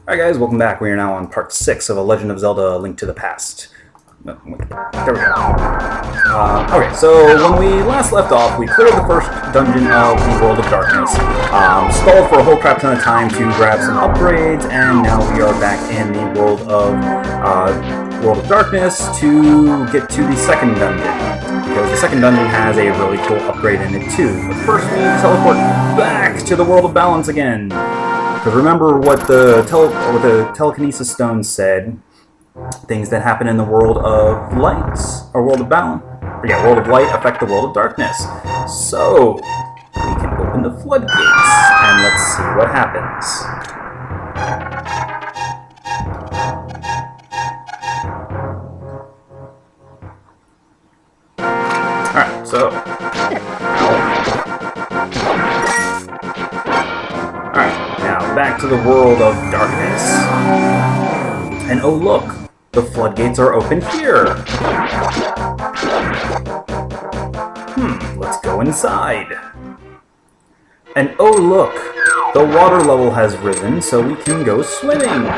Alright guys, welcome back. We are now on part 6 of A Legend of Zelda: A Link to the Past. No, wait, there we go. Okay, so when we last left off, we cleared the first dungeon of the World of Darkness, stalled for a whole crap ton of time to grab some upgrades, and now we are back in the World of Darkness to get to the second dungeon. Because the second dungeon has a really cool upgrade in it too. But first we teleport back to the World of Balance again. Because remember what the telekinesis stone said, things that happen in the world of light, or world of balance, world of light affect the world of darkness. So, we can open the floodgates, and let's see what happens. Alright, so... back to the world of darkness. And oh look, the floodgates are open here. Let's go inside. And oh look, the water level has risen, so we can go swimming.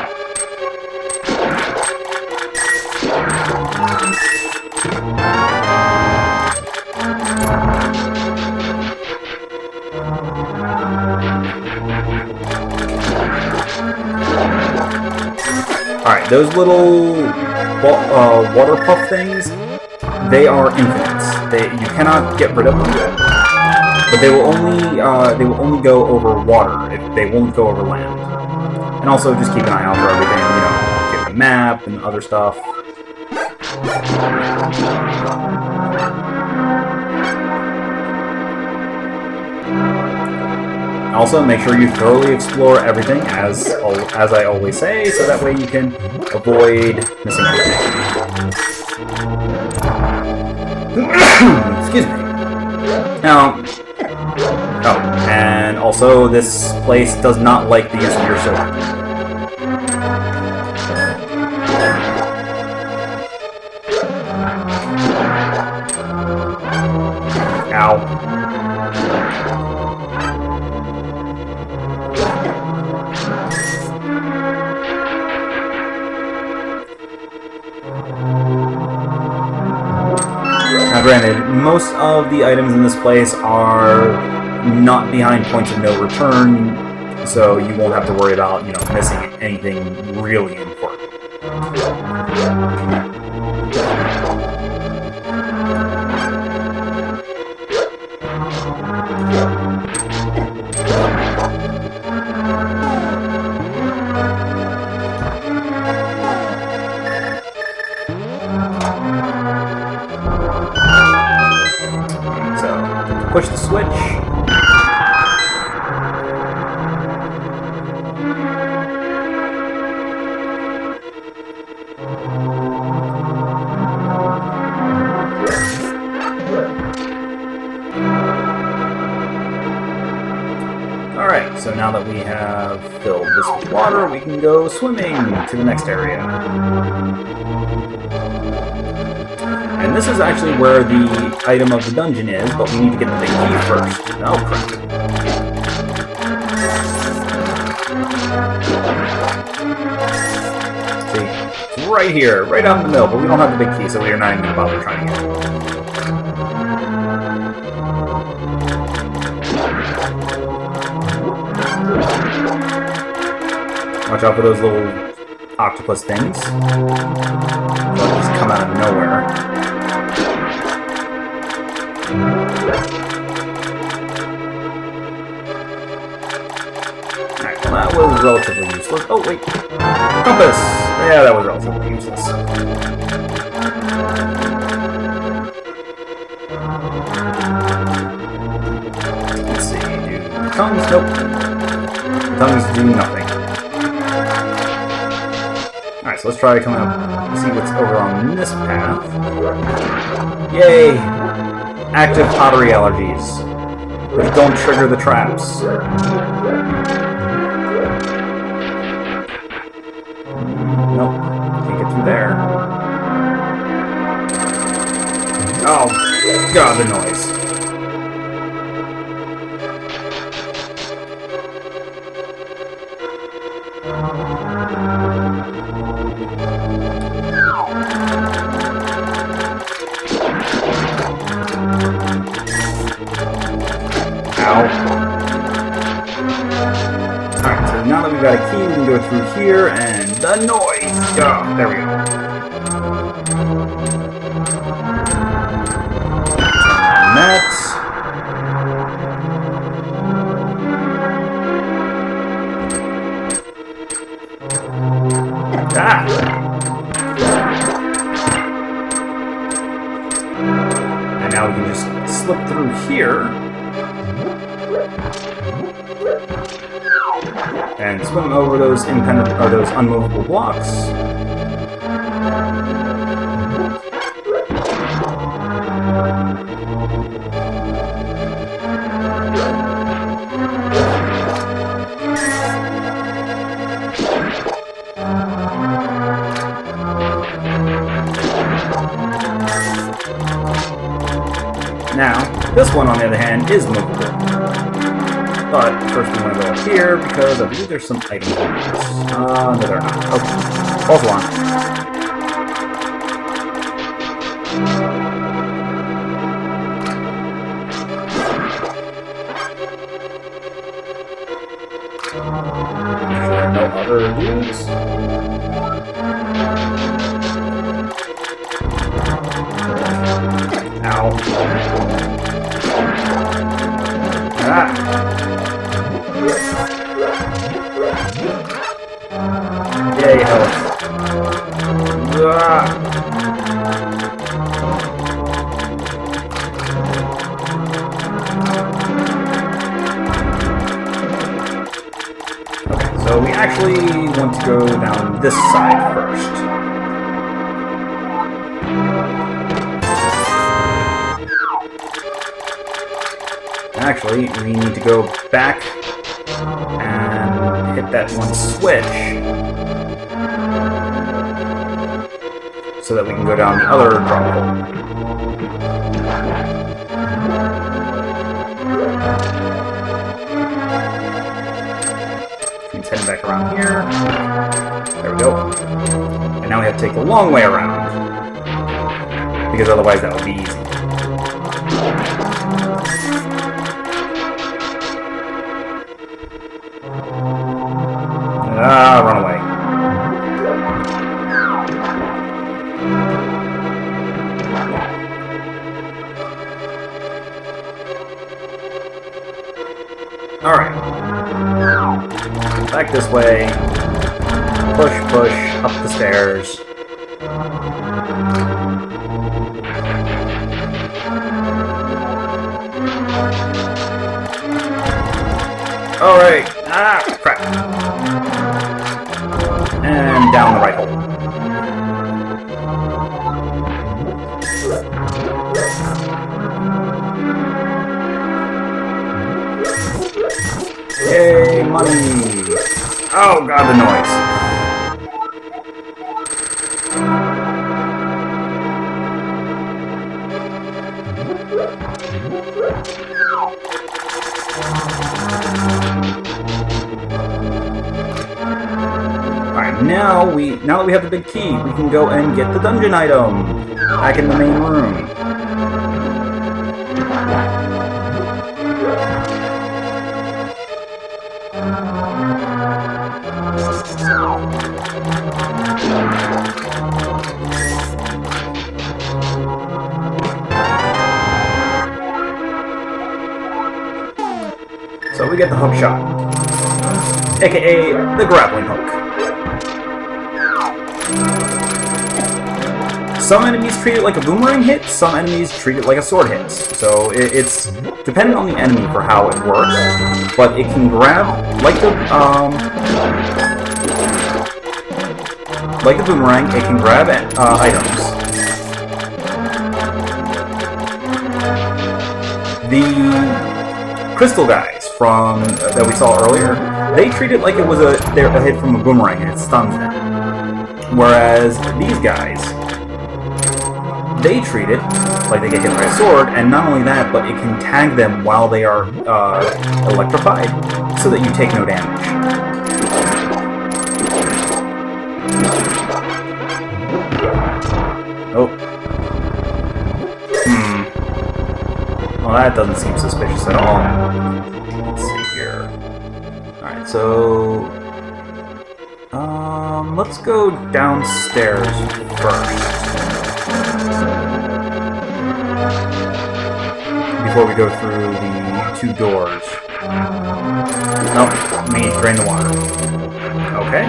Alright, those little water puff things, they are infinite. You cannot get rid of them, but they will only go over water. They won't go over land. And also, just keep an eye out for everything. Get the map and other stuff. Also, make sure you thoroughly explore everything, as I always say, so that way you can avoid missing everything. Excuse me. Now, and also this place does not like the use of your sword. Ow. Granted, most of the items in this place are not behind points of no return, so you won't have to worry about, missing anything really important. Push the switch. Alright, so now that we have filled this with water, we can go swimming to the next area. And this is actually where the item of the dungeon is, but we need to get the big key first. Oh, crap. See, it's right here, right out in the middle, but we don't have the big key, so we are not even going to bother trying to get it. Watch out for those little octopus things. They'll just come out of nowhere. Alright, well, that was relatively useless. Oh, wait. Compass! Yeah, that was relatively useless. Let's see, do tongues? Nope. Tongues do nothing. Alright, so let's try coming up and see what's over on this path. Yay! Active pottery allergies, which don't trigger the traps. Nope, can't get through there. Oh, God, the noise. Alright, so now that we've got a key, we can go through here, and the noise! Oh, there we go. Next. Ah! And now we can just slip through here. And swim over those those unmovable blocks. Now, this one, on the other hand, is movable. But first we want to go up here, because I believe there's some items in this. No, there are not. Okay. False alarm. There are no other dudes. Ow. Ah! Yay, health. Ah! Okay, so we actually want to go down this side first. Actually, we need to go back and hit that one switch so that we can go down the other drop hole. Let's head back around here. There we go. And now we have to take the long way around, because otherwise that would be easy. Ah, run away. Alright. Back this way. Push, push, up the stairs. Alright. Ah, crap. And down the right hole. Yay, money! Oh god, the noise. Now that we have the big key, we can go and get the dungeon item back in the main room. So we get the hook shot, aka the grappling hook. Some enemies treat it like a boomerang hit, some enemies treat it like a sword hit. So it's dependent on the enemy for how it works, but it can grab, like the boomerang, it can grab items. The crystal guys from that we saw earlier, they treat it like it was a hit from a boomerang and it stuns them. Whereas these guys, they treat it like they get hit by a sword, and not only that, but it can tag them while they are electrified, so that you take no damage. that doesn't seem suspicious at all. Let's see here. Alright, so... let's go downstairs first. Before we go through the 2 doors. Nope, we need to drain the water. Okay.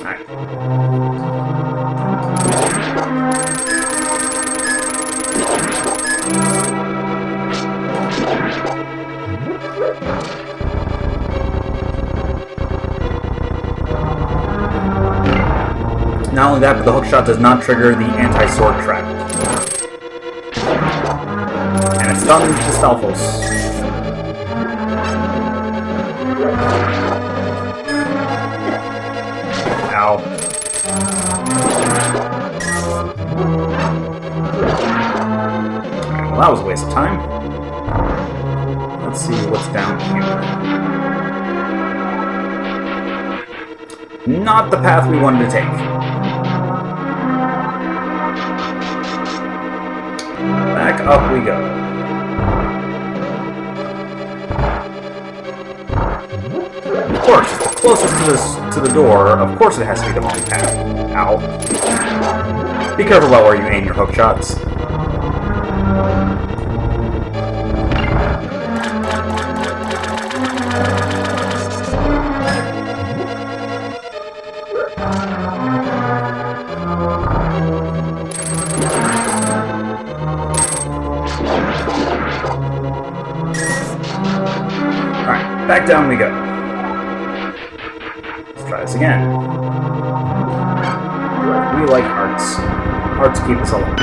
Alright. Not only that, but the hookshot does not trigger the anti-sword trap. And it stuns the Stalfos. Ow. Well, that was a waste of time. Let's see what's down here. Not the path we wanted to take. Back up we go. Of course, it's the closest to the door. Of course it has to be the wrong path. Ow. Be careful about where you aim your hook shots. Back down we go. Let's try this again. We like hearts. Hearts keep us alive.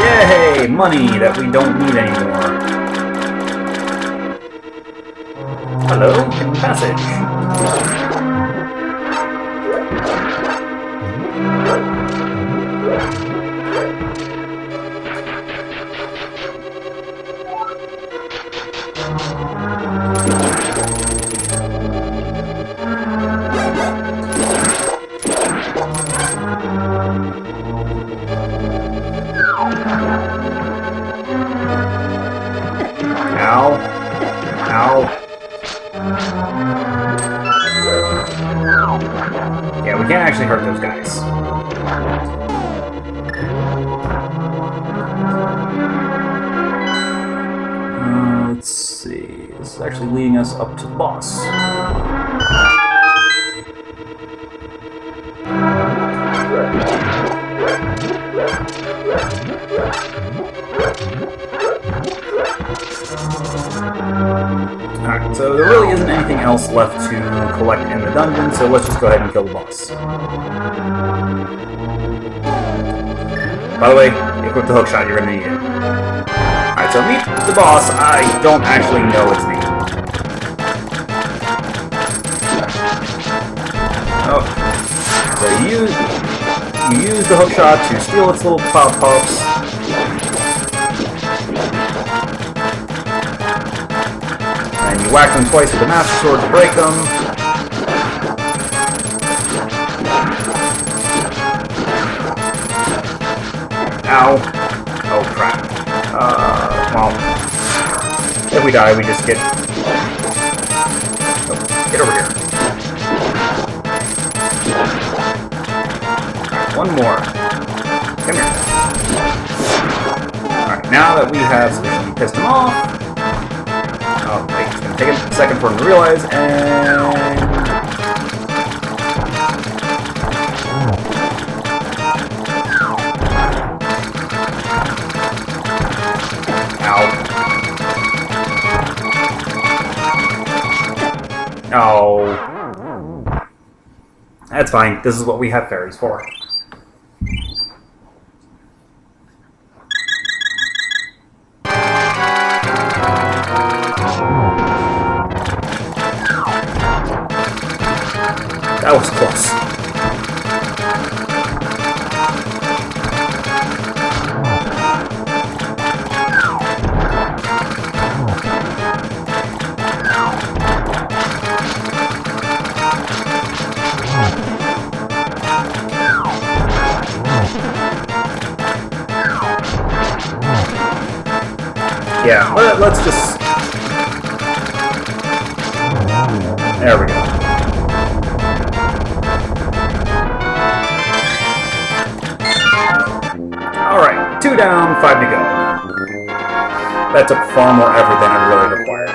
Yay! Money that we don't need anymore. Hello, hidden passage. Ow. Ow. Yeah, we can't actually hurt those guys. Let's see. This is actually leading us up to the boss. Alright, so there really isn't anything else left to collect in the dungeon, so let's just go ahead and kill the boss. By the way, equip the hookshot, you're gonna need it. Alright, so meet the boss. I don't actually know its name. Oh. So you use the hookshot to steal its little cloud puffs. And you whack them twice with the Master Sword to break them. Ow. Oh crap. Well, if we die, we just get... Oh, get over here. Alright, one more. Come here. Alright, now that we have sufficiently pissed him off... Oh, wait, it's gonna take a second for him to realize, and... Oh, That's fine. This is what we have fairies for. That was close. Yeah, let's just... There we go. Alright, 2 down, 5 to go. That took far more effort than it really required.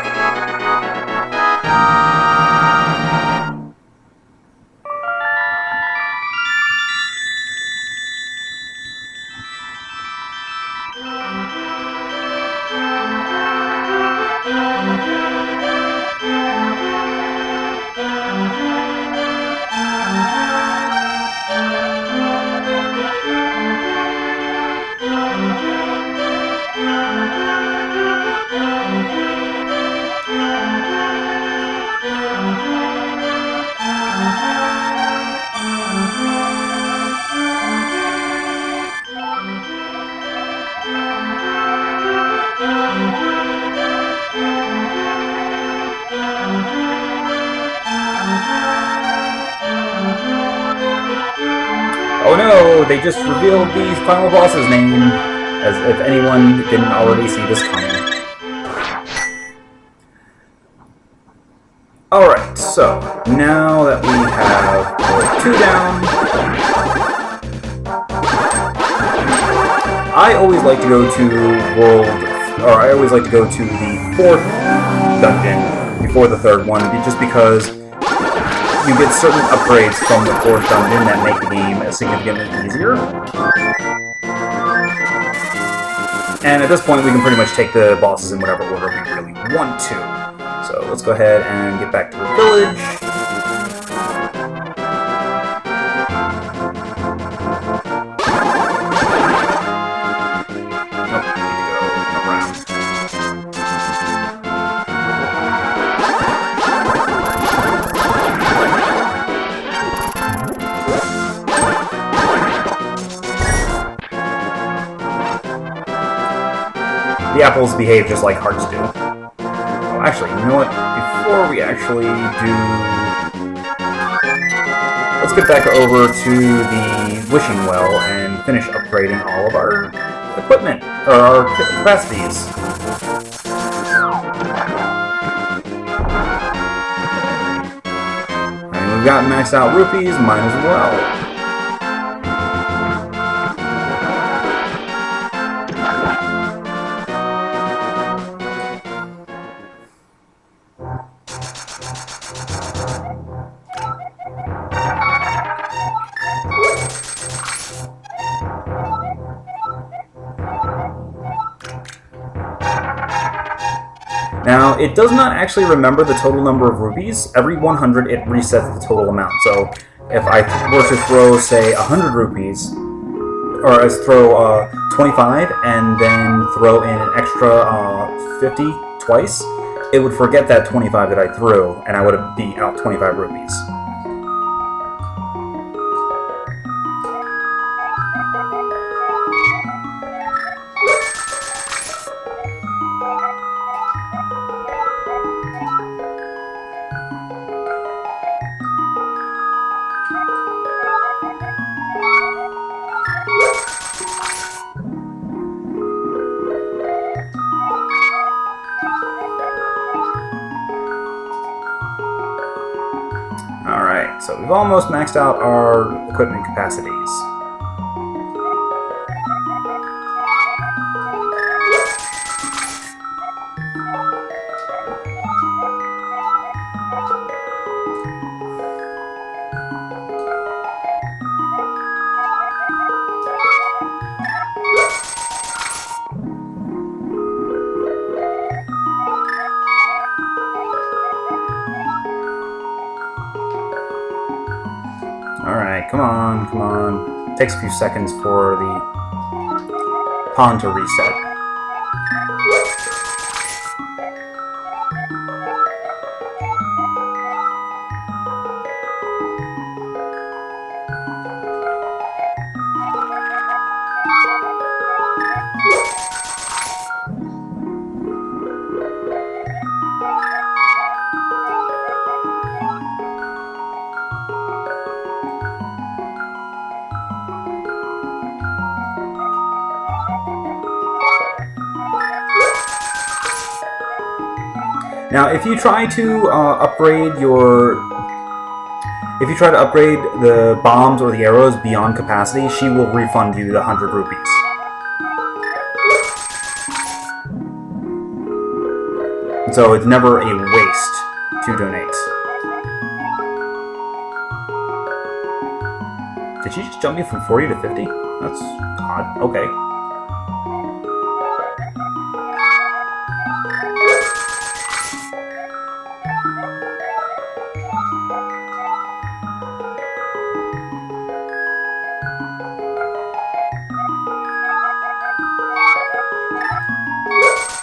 Oh no, they just revealed the final boss's name, as if anyone didn't already see this coming. Alright, so, now that we have 2 down, I always like to go to I always like to go to the 4th dungeon before the 3rd one, just because you get certain upgrades from the 4th dungeon that make the game significantly easier. And at this point, we can pretty much take the bosses in whatever order we really want to. So let's go ahead and get back to the village. The apples behave just like hearts do. Oh, actually, you know what? Before we actually do... Let's get back over to the wishing well and finish upgrading all of our equipment, or our capacities. And we've got maxed out rupees, mine as well. Now, it does not actually remember the total number of rupees. Every 100, it resets the total amount. So, if I were to throw, say, 100 rupees, or throw 25, and then throw in an extra 50 twice, it would forget that 25 that I threw, and I would have beat out 25 rupees. Alright, so we've almost maxed out our equipment capacities. Come on. It takes a few seconds for the pond to reset. Now, if you try to upgrade the bombs or the arrows beyond capacity, she will refund you the 100 rupees. And so it's never a waste to donate. Did she just jump me from 40 to 50? That's odd. Okay.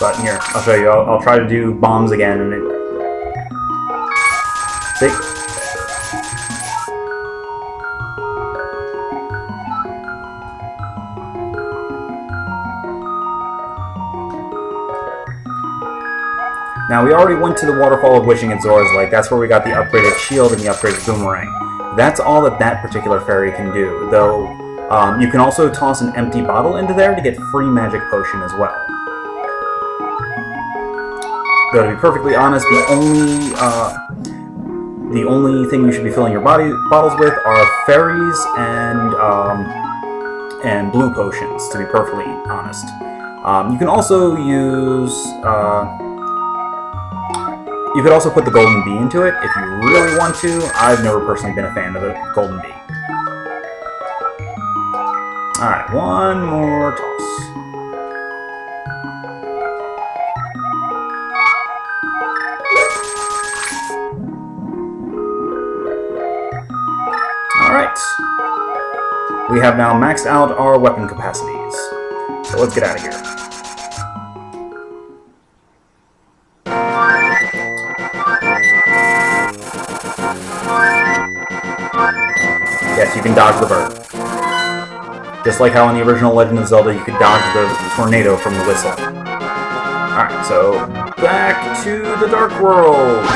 But here, I'll show you. I'll try to do bombs again, and it... See? Now, we already went to the Waterfall of Wishing at Zora's Lake. That's where we got the upgraded shield and the upgraded boomerang. That's all that particular fairy can do, though you can also toss an empty bottle into there to get free magic potion as well. Though, to be perfectly honest, the only thing you should be filling your bottles with are fairies and blue potions, to be perfectly honest. You can also use... you could also put the golden bee into it if you really want to. I've never personally been a fan of the golden bee. Alright, one more toss. Alright. We have now maxed out our weapon capacities. So let's get out of here. Yes, you can dodge the bird. Just like how in the original Legend of Zelda you could dodge the tornado from the whistle. Alright, so back to the Dark World!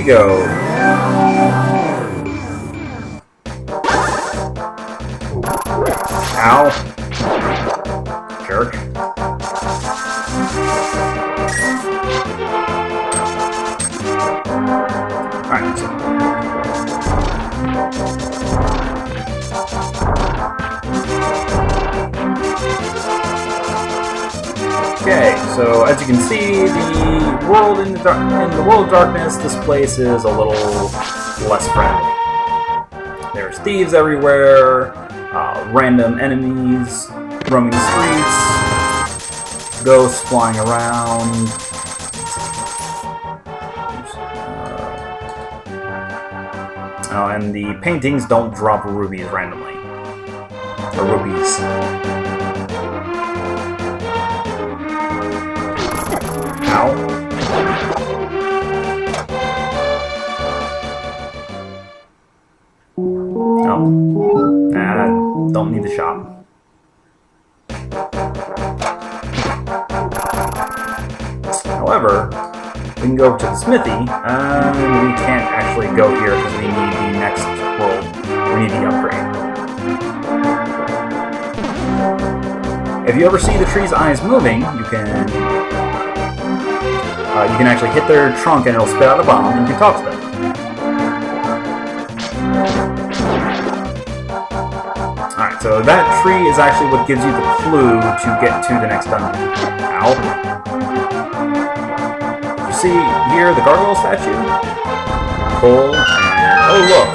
Go. Ow. Jerk. Alright. Okay, so as you can see, the world in the world of darkness, this place is a little less friendly. There's thieves everywhere, random enemies roaming the streets, ghosts flying around. Oh, and the paintings don't drop rubies randomly. Or rupees. Ow. Oh. Nah, don't need the shop. However, we can go over to the smithy, and we can't actually go here because we need the next world. We need the upgrade. If you ever see the tree's eyes moving, you can you can actually hit their trunk and it'll spit out a bomb, and you can talk to them. Alright, so that tree is actually what gives you the clue to get to the next dungeon. Ow. You see here the gargoyle statue? Pull, and oh look!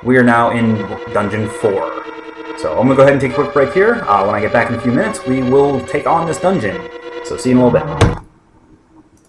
We are now in Dungeon 4. So I'm going to go ahead and take a quick break here. When I get back in a few minutes, we will take on this dungeon. So see you in a little bit.